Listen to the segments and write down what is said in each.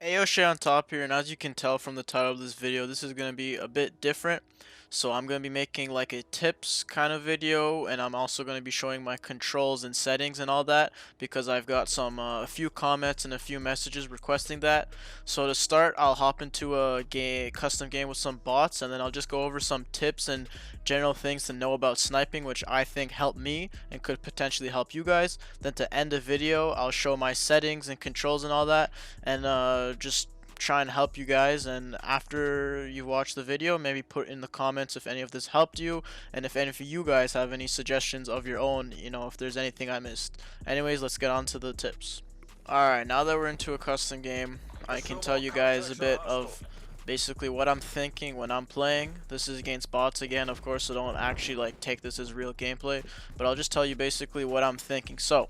Hey, SheyOnTop here, and as you can tell from the title of this video, this is going to be a bit different. So I'm going to be making like a tips kind of video, and I'm also going to be showing my controls and settings and all that, because I've got a few comments and a few messages requesting that. So to start, I'll hop into a custom game with some bots, and then I'll just go over some tips and general things to know about sniping, which I think helped me and could potentially help you guys. Then to end the video, I'll show my settings and controls and all that, and just try and help you guys. And after you watch the video, maybe put in the comments if any of this helped you, and if any of you guys have any suggestions of your own, if there's anything I missed. Anyways, let's get on to the tips. Alright, now that we're into a custom game, I can tell you guys a bit of basically what I'm thinking when I'm playing. This is against bots again, of course, so don't actually like take this as real gameplay, but I'll just tell you basically what I'm thinking. So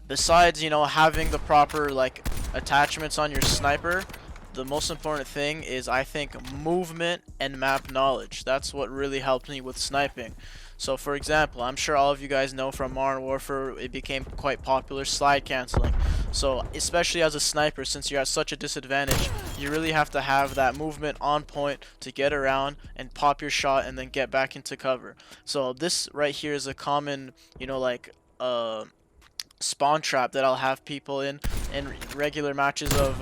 besides, having the proper like attachments on your sniper, the most important thing is, I think, movement and map knowledge. That's what really helped me with sniping. So for example, I'm sure all of you guys know from Modern Warfare, it became quite popular, slide canceling. So especially as a sniper, since you're at such a disadvantage, you really have to have that movement on point to get around and pop your shot and then get back into cover. So this right here is a common, spawn trap that I'll have people in regular matches of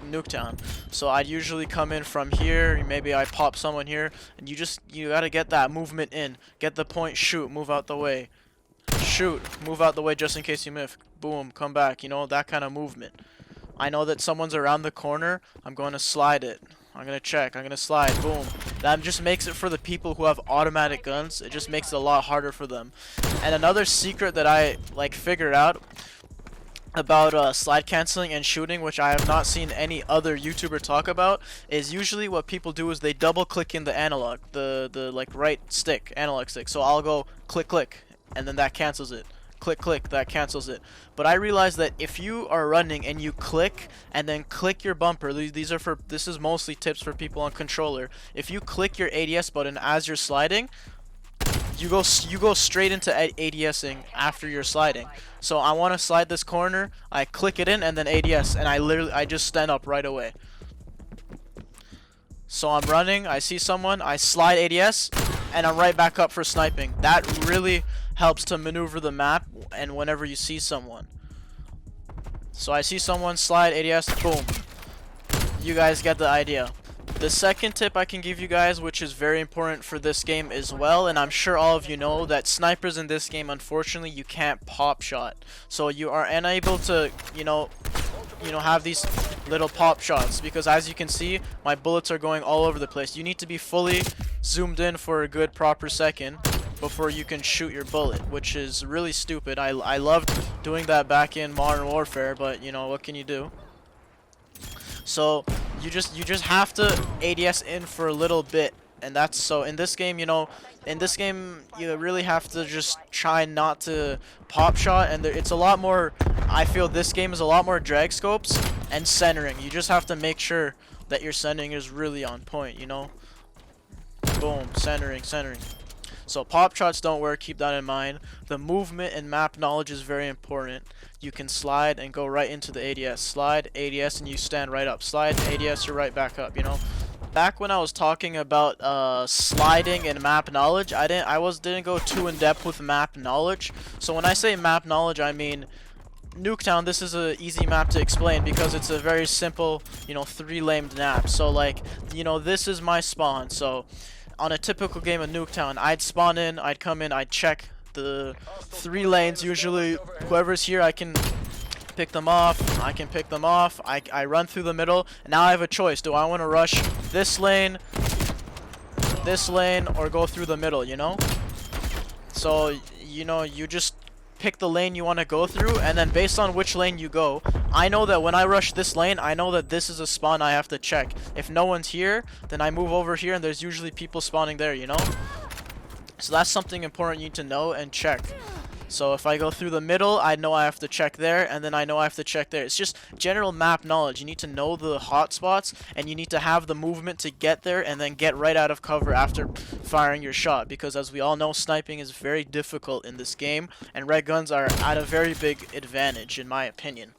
Nuketown. So I'd usually come in from here, maybe I pop someone here, and you gotta get that movement in, get the point, shoot, move out the way, shoot, move out the way just in case you miss, boom, come back, that kind of movement. I know that someone's around the corner, I'm going to slide it, I'm going to check, I'm going to slide, boom. That just makes it for the people who have automatic guns, it just makes it a lot harder for them. And another secret that I figured out about slide canceling and shooting, which I have not seen any other YouTuber talk about, is usually what people do is they double click in the analog, the like right stick, analog stick. So I'll go click click, and then that cancels it. Click click, that cancels it. But I realized that if you are running and you click and then click your bumper, this is mostly tips for people on controller. If you click your ADS button as you're sliding, you go straight into ADSing after you're sliding. So I want to slide this corner, I click it in and then ADS, and I just stand up right away. So I'm running, I see someone, I slide ADS, and I'm right back up for sniping. That really helps to maneuver the map and whenever you see someone. So I see someone, slide ADS, boom. You guys get the idea. The second tip I can give you guys, which is very important for this game as well, and I'm sure all of you know that snipers in this game, unfortunately, you can't pop shot. So you are unable to, have these little pop shots, because as you can see, my bullets are going all over the place. You need to be fully zoomed in for a good proper second before you can shoot your bullet, which is really stupid. I loved doing that back in Modern Warfare, but what can you do? So you just have to ADS in for a little bit, and that's so in this game, you really have to just try not to pop shot, and it's a lot more, I feel this game is a lot more drag scopes and centering. You just have to make sure that your centering is really on point, boom, centering. So pop shots don't work, keep that in mind. The movement and map knowledge is very important. You can slide and go right into the ADS. Slide, ADS, and you stand right up. Slide, ADS, you're right back up, Back when I was talking about sliding and map knowledge, I didn't go too in depth with map knowledge. So when I say map knowledge, I mean Nuketown. This is an easy map to explain because it's a very simple, 3-laned map. So like, this is my spawn. So on a typical game of Nuketown, I'd spawn in, I'd come in, I'd check the 3 lanes. Usually whoever's here, I can pick them off, I run through the middle, and now I have a choice. Do I want to rush this lane, or go through the middle, So, you just pick the lane you want to go through, and then based on which lane you go, I know that when I rush this lane, I know that this is a spawn I have to check. If no one's here, then I move over here, and there's usually people spawning there, So that's something important you need to know and check. So if I go through the middle, I know I have to check there, and then I know I have to check there. It's just general map knowledge. You need to know the hot spots, and you need to have the movement to get there and then get right out of cover after firing your shot, because as we all know, sniping is very difficult in this game, and red guns are at a very big advantage in my opinion.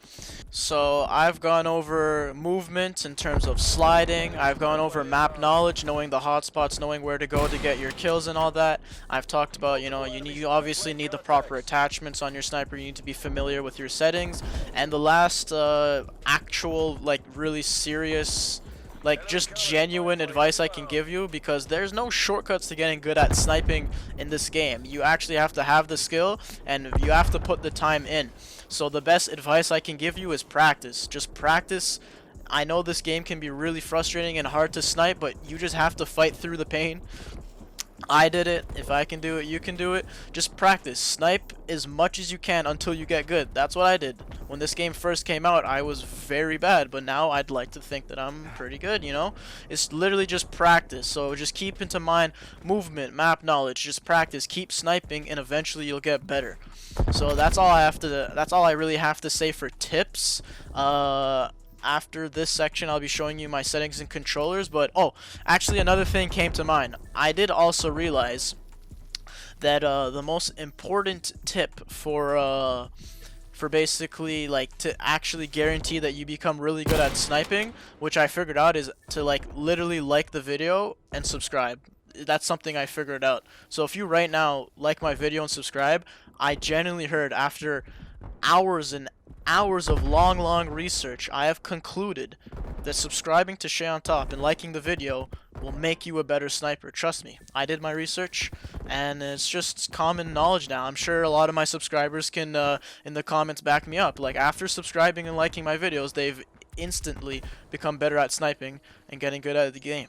So I've gone over movement in terms of sliding, I've gone over map knowledge, knowing the hotspots, knowing where to go to get your kills and all that. I've talked about, you obviously need the proper attachments on your sniper, you need to be familiar with your settings, and the last actual, like, really serious, like, just genuine advice I can give you, because there's no shortcuts to getting good at sniping in this game. You actually have to have the skill, and you have to put the time in. So the best advice I can give you is practice. Just practice. I know this game can be really frustrating and hard to snipe, but you just have to fight through the pain. I did it. If I can do it, you can do it. Just practice. Snipe as much as you can until you get good. That's what I did. When this game first came out, I was very bad, but now I'd like to think that I'm pretty good, you know? It's literally just practice. So just keep into mind movement, map knowledge, just practice, keep sniping, and eventually you'll get better. So that's all I really have to say for tips. After this section, I'll be showing you my settings and controllers, but oh, actually another thing came to mind. I did also realize that the most important tip for basically, like, to actually guarantee that you become really good at sniping, which I figured out, is to, like, literally like the video and subscribe. That's something I figured out. So if you right now like my video and subscribe, I genuinely heard, after hours and hours of long research, I have concluded that subscribing to SheyOnTop and liking the video will make you a better sniper. Trust me, I did my research, and it's just common knowledge now. I'm sure a lot of my subscribers can, in the comments, back me up. Like, after subscribing and liking my videos, they've instantly become better at sniping and getting good at the game.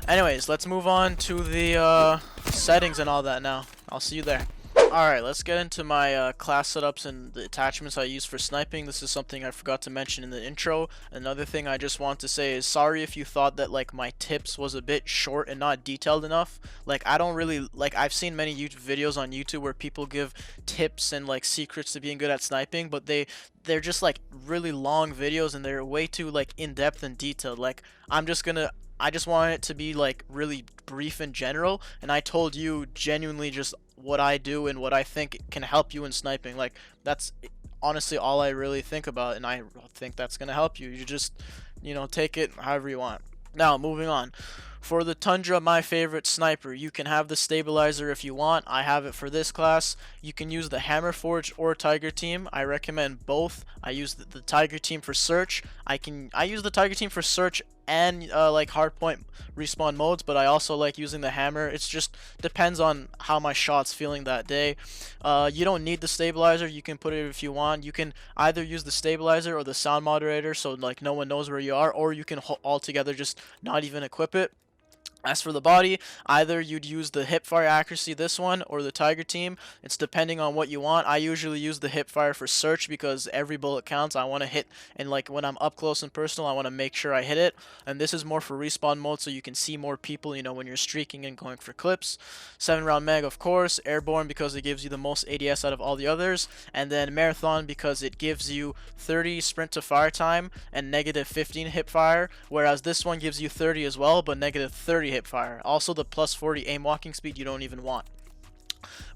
Anyways, let's move on to the settings and all that now. I'll see you there. Alright, let's get into my class setups and the attachments I use for sniping. This is something I forgot to mention in the intro. Another thing I just want to say is, sorry if you thought that, like, my tips was a bit short and not detailed enough. Like, I don't really, like, I've seen many YouTube videos on YouTube where people give tips and, like, secrets to being good at sniping, but they're just, like, really long videos, and they're way too, like, in-depth and detailed. Like, I just want it to be, like, really brief and general, and I told you genuinely just what I do and what I think can help you in sniping. Like, that's honestly all I really think about, and I think that's gonna help you. You just, take it however you want. Now, moving on. For the Tundra, my favorite sniper, you can have the stabilizer if you want. I have it for this class. You can use the Hammer Forge or Tiger Team. I recommend both. I use the Tiger Team for search. I use the Tiger Team for search and like hardpoint respawn modes, but I also like using the hammer. It's just depends on how my shot's feeling that day. You don't need the stabilizer. You can put it if you want. You can either use the stabilizer or the sound moderator, so, like, no one knows where you are, or you can altogether just not even equip it. As for the body, either you'd use the hipfire accuracy, this one, or the Tiger Team. It's depending on what you want. I usually use the hipfire for search because every bullet counts. I want to hit, and, like, when I'm up close and personal, I want to make sure I hit it. And this is more for respawn mode, so you can see more people, when you're streaking and going for clips. 7-round mag, of course. Airborne because it gives you the most ADS out of all the others. And then Marathon because it gives you 30 sprint to fire time and negative 15 hipfire, whereas this one gives you 30 as well, but negative 30 hipfire. Also the plus 40 aim walking speed you don't even want.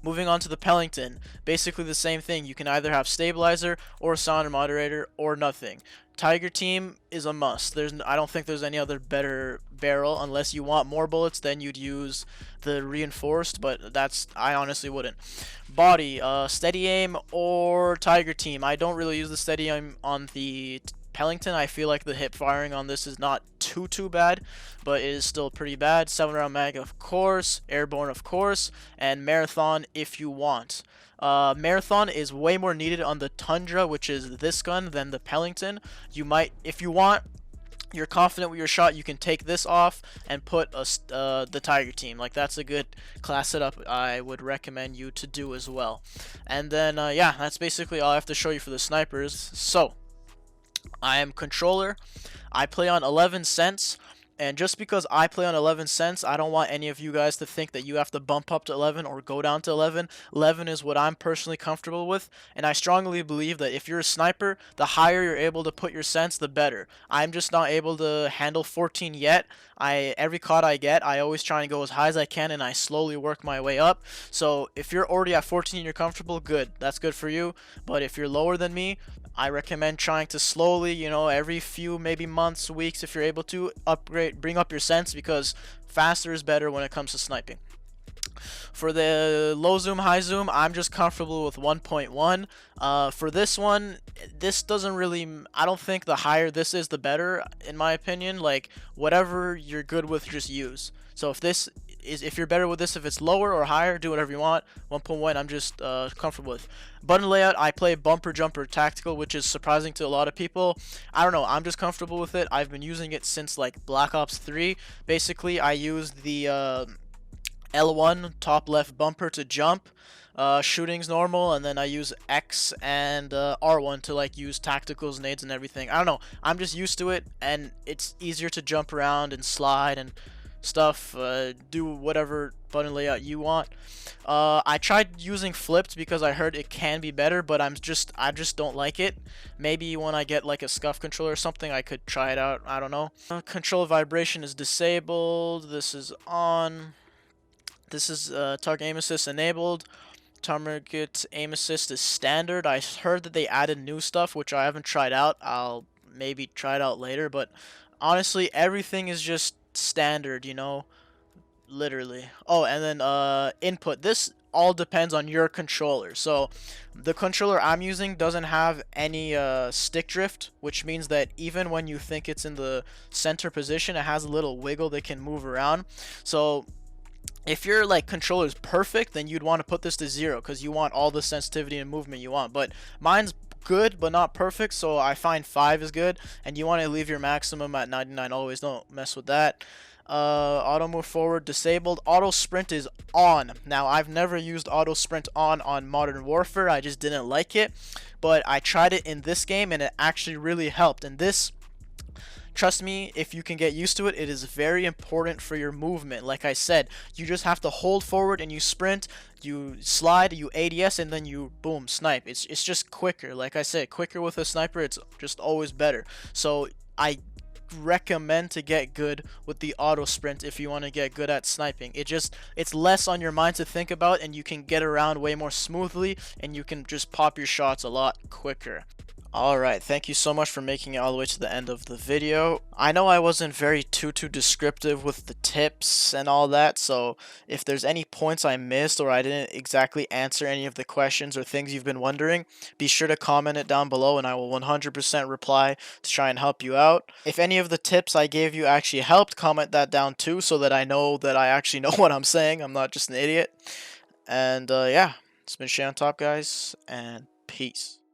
Moving on to the Pellington, basically the same thing. You can either have stabilizer or sounder moderator or nothing. Tiger Team is a must. I don't think there's any other better barrel. Unless you want more bullets, then you'd use the reinforced, but I honestly wouldn't. Body, steady aim or Tiger Team. I don't really use the steady aim on the Pellington. I feel like the hip firing on this is not too bad, but it is still pretty bad. 7-round mag, of course. Airborne, of course. And Marathon if you want. Marathon is way more needed on the Tundra, which is this gun, than the Pellington. You might, if you want, you're confident with your shot, you can take this off and put the Tiger Team. Like, that's a good class setup I would recommend you to do as well. And then, yeah, that's basically all I have to show you for the snipers. So, I am controller. I play on 11 cents. And just because I play on 11 cents, I don't want any of you guys to think that you have to bump up to 11 or go down to 11. 11 is what I'm personally comfortable with, and I strongly believe that if you're a sniper, the higher you're able to put your cents, the better. I'm just not able to handle 14 yet. Every COD I get, I always try and go as high as I can, and I slowly work my way up. So if you're already at 14 and you're comfortable, good. That's good for you. But if you're lower than me, I recommend trying to slowly, you know, every few maybe months, weeks, if you're able to, upgrade, bring up your sense, because faster is better when it comes to sniping. For the low zoom, high zoom, I'm just comfortable with 1.1. For this one, this doesn't really, I don't think the higher this is, the better, in my opinion. Like, whatever you're good with, just use. So if you're better with this, if it's lower or higher, do whatever you want. 1.1, I'm just comfortable with. Button layout, I play bumper jumper tactical, which is surprising to a lot of people. I don't know, I'm just comfortable with it. I've been using it since like Black Ops 3. Basically, I use the L1 top left bumper to jump. Shooting's normal, and then I use X and R1 to like use tacticals, nades, and everything. I don't know, I'm just used to it, and it's easier to jump around and slide and stuff, do whatever button layout you want. I tried using flipped because I heard it can be better, but I just don't like it. Maybe when I get like a scuff controller or something, I could try it out. I don't know. Control vibration is disabled. This is on. This is target aim assist enabled. Target aim assist is standard. I heard that they added new stuff, which I haven't tried out. I'll maybe try it out later, but honestly, everything is just standard, you know, literally. Oh, and then input. This all depends on your controller. So the controller I'm using doesn't have any stick drift, which means that even when you think it's in the center position, it has a little wiggle that can move around. So if your like controller is perfect, then you'd want to put this to 0 because you want all the sensitivity and movement you want. But mine's good but not perfect, so I find 5 is good, and you want to leave your maximum at 99 always. Don't mess with that. Auto move forward disabled. Auto sprint is on. Now, I've never used auto sprint on Modern Warfare. I just didn't like it, but I tried it in this game and it actually really helped. And this, trust me, if you can get used to it, it is very important for your movement. Like I said, you just have to hold forward and you sprint, you slide, you ADS, and then you boom, snipe. It's just quicker. Like I said, quicker with a sniper, it's just always better. So I recommend to get good with the auto sprint if you want to get good at sniping. It's less on your mind to think about, and you can get around way more smoothly, and you can just pop your shots a lot quicker. Alright, thank you so much for making it all the way to the end of the video. I know I wasn't very too descriptive with the tips and all that, so if there's any points I missed or I didn't exactly answer any of the questions or things you've been wondering, be sure to comment it down below and I will 100% reply to try and help you out. If any of the tips I gave you actually helped, comment that down too so that I know that I actually know what I'm saying. I'm not just an idiot. And yeah, it's been SheyOnTop, guys, and peace.